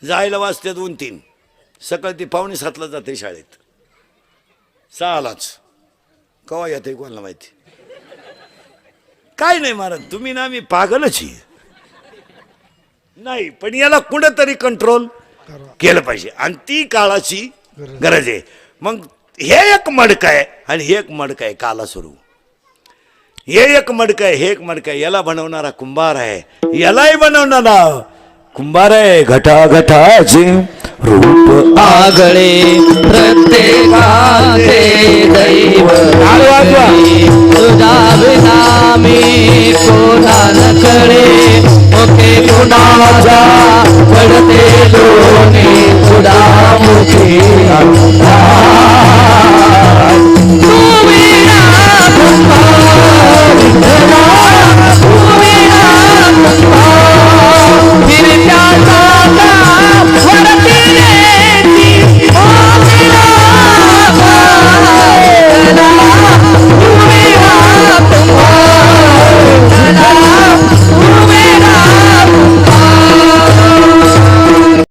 जायला वाजते 2-3, सकाळी ती 6:45ला जाते शाळेत, 6लाच कवा येते कोणाला माहिती. काय नाही महाराज, तुम्ही ना मी पागलच आहे नाही, पण याला कुठेतरी कंट्रोल केलं पाहिजे आणि ती काळाची गरज आहे. मग हे एक मडक आहे आणि हे एक मडक आहे कालासुरू. हे एक मडक आहे, हे एक मडक आहे. याला बनवणारा कुंभार आहे, यालाही बनवणारा कुंभार आहे. घटाघटाचे रूप आगळे प्रत्येकाचे दैव तुझा विना मी कोणा न कळे. ओके कुणाचा पडते